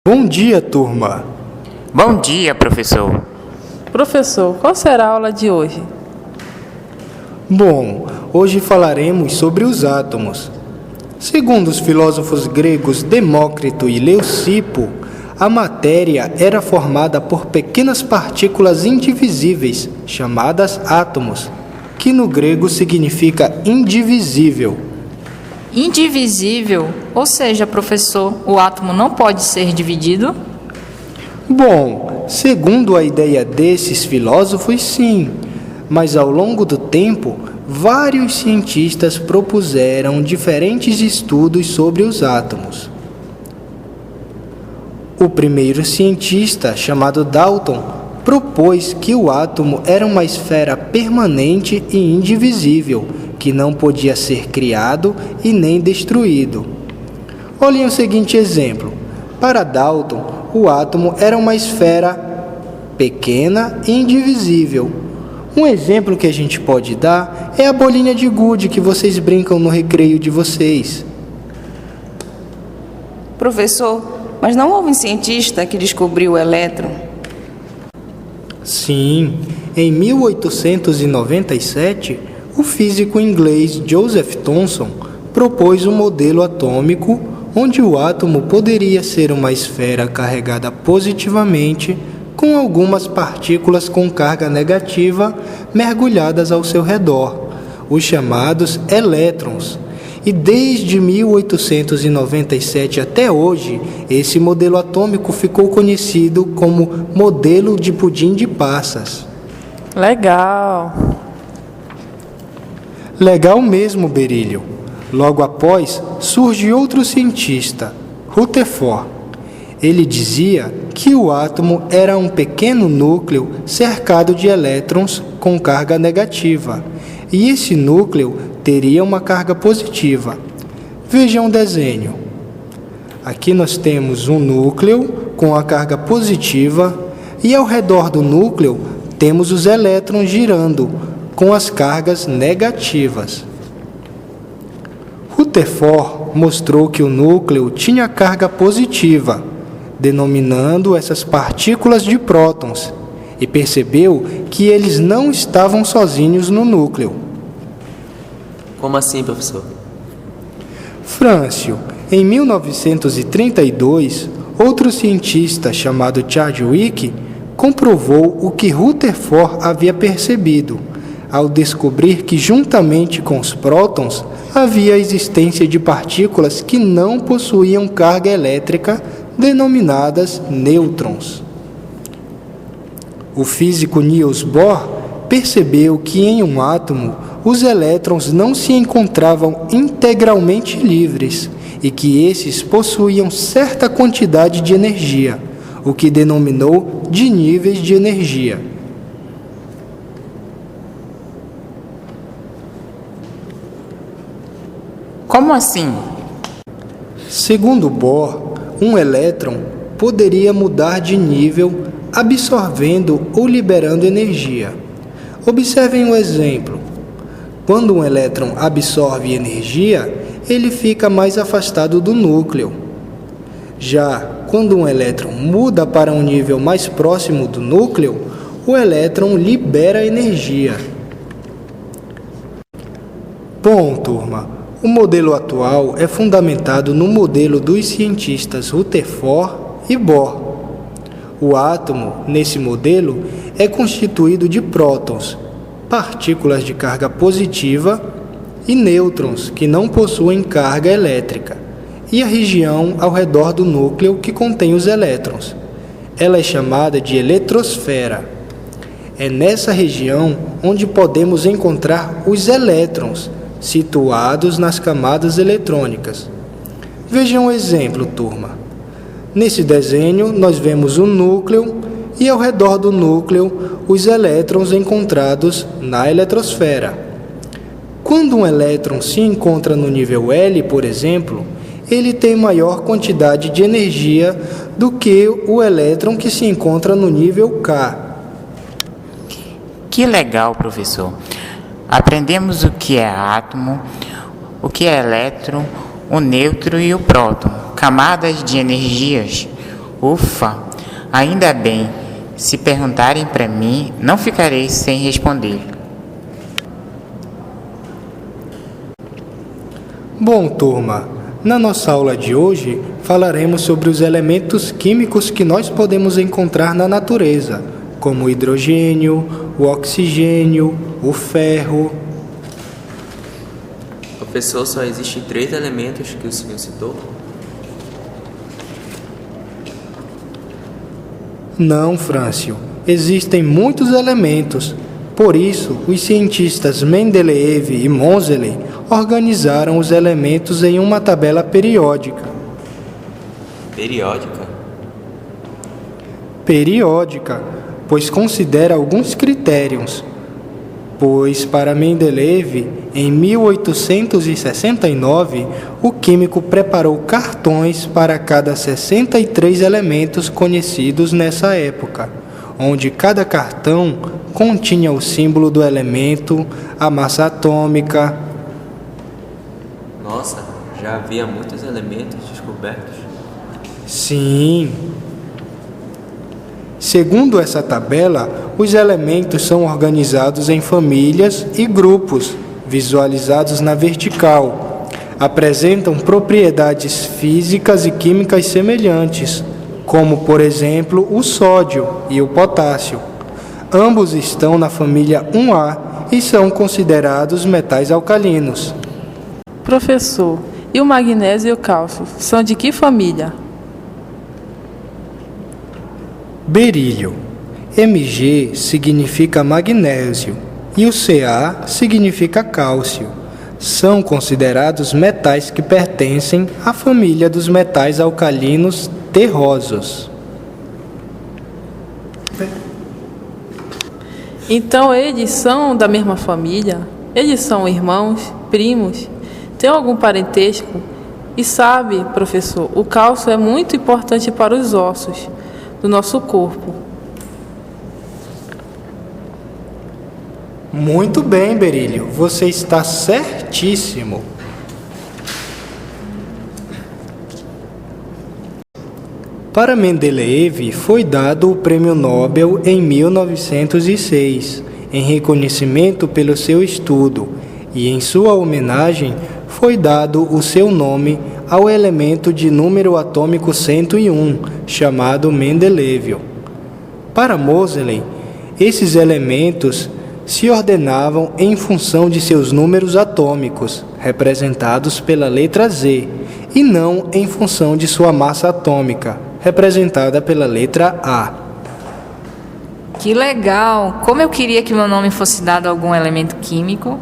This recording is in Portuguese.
Bom dia, turma! Bom dia, professor. Professor, qual será a aula de hoje? Bom, hoje falaremos sobre os átomos. Segundo os filósofos gregos Demócrito e Leucipo, a matéria era formada por pequenas partículas indivisíveis, chamadas átomos, que no grego significa indivisível. Indivisível, ou seja, professor, o átomo não pode ser dividido? Bom, segundo a ideia desses filósofos, sim, mas ao longo do tempo, vários cientistas propuseram diferentes estudos sobre os átomos. O primeiro cientista, chamado Dalton, propôs que o átomo era uma esfera permanente e indivisível, que não podia ser criado e nem destruído. Olhem o seguinte exemplo. Para Dalton, o átomo era uma esfera pequena e indivisível. Um exemplo que a gente pode dar é a bolinha de gude que vocês brincam no recreio de vocês. Professor, mas não houve um cientista que descobriu o elétron? Sim, em 1897, o físico inglês Joseph Thomson propôs um modelo atômico onde o átomo poderia ser uma esfera carregada positivamente com algumas partículas com carga negativa mergulhadas ao seu redor, os chamados elétrons. E desde 1897 até hoje, esse modelo atômico ficou conhecido como modelo de pudim de passas. Legal! Legal mesmo, Berílio. Logo após, surge outro cientista, Rutherford. Ele dizia que o átomo era um pequeno núcleo cercado de elétrons com carga negativa, e esse núcleo teria uma carga positiva. Vejam o desenho. Aqui nós temos um núcleo com a carga positiva e ao redor do núcleo temos os elétrons girando com as cargas negativas. Rutherford mostrou que o núcleo tinha carga positiva, denominando essas partículas de prótons, e percebeu que eles não estavam sozinhos no núcleo. Como assim, professor? Frâncio, em 1932, outro cientista chamado Chadwick comprovou o que Rutherford havia percebido, ao descobrir que juntamente com os prótons havia a existência de partículas que não possuíam carga elétrica, denominadas nêutrons. O físico Niels Bohr percebeu que em um átomo os elétrons não se encontravam integralmente livres e que esses possuíam certa quantidade de energia, o que denominou de níveis de energia. Como assim? Segundo Bohr, um elétron poderia mudar de nível absorvendo ou liberando energia. Observem o exemplo. Quando um elétron absorve energia, ele fica mais afastado do núcleo. Já quando um elétron muda para um nível mais próximo do núcleo, o elétron libera energia. Bom, turma, o modelo atual é fundamentado no modelo dos cientistas Rutherford e Bohr. O átomo, nesse modelo, é constituído de prótons, partículas de carga positiva, e nêutrons, que não possuem carga elétrica, e a região ao redor do núcleo que contém os elétrons. Ela é chamada de eletrosfera. É nessa região onde podemos encontrar os elétrons, situados nas camadas eletrônicas. Vejam um exemplo, turma. Nesse desenho, nós vemos o núcleo e ao redor do núcleo os elétrons encontrados na eletrosfera. Quando um elétron se encontra no nível L, por exemplo, ele tem maior quantidade de energia do que o elétron que se encontra no nível K. Que legal, professor. Aprendemos o que é átomo, o que é elétron, o nêutron e o próton, camadas de energias. Ufa, ainda bem. Se perguntarem para mim, não ficarei sem responder. Bom, turma, na nossa aula de hoje falaremos sobre os elementos químicos que nós podemos encontrar na natureza, como o hidrogênio, o oxigênio, o ferro. Professor, só existem 3 elementos que o senhor citou? Não, Frâncio, existem muitos elementos. Por isso, os cientistas Mendeleev e Moseley organizaram os elementos em uma tabela periódica. Periódica? Periódica, pois considera alguns critérios. Pois, para Mendeleev, em 1869, o químico preparou cartões para cada 63 elementos conhecidos nessa época, onde cada cartão continha o símbolo do elemento, a massa atômica. Nossa, já havia muitos elementos descobertos. Sim. Segundo essa tabela, os elementos são organizados em famílias e grupos, visualizados na vertical. Apresentam propriedades físicas e químicas semelhantes, como, por exemplo, o sódio e o potássio. Ambos estão na família 1A e são considerados metais alcalinos. Professor, e o magnésio e o cálcio são de que família? Berílio. Mg significa magnésio e o Ca significa cálcio. São considerados metais que pertencem à família dos metais alcalinos terrosos. Então eles são da mesma família? Eles são irmãos, primos? Tem algum parentesco? E sabe, professor, o cálcio é muito importante para os ossos do nosso corpo. Muito bem, Berílio, você está certíssimo. Para Mendeleev foi dado o Prêmio Nobel em 1906, em reconhecimento pelo seu estudo, e em sua homenagem foi dado o seu nome ao elemento de número atômico 101, chamado Mendeleevio. Para Moseley, esses elementos se ordenavam em função de seus números atômicos, representados pela letra Z, e não em função de sua massa atômica, representada pela letra A. Que legal! Como eu queria que meu nome fosse dado a algum elemento químico.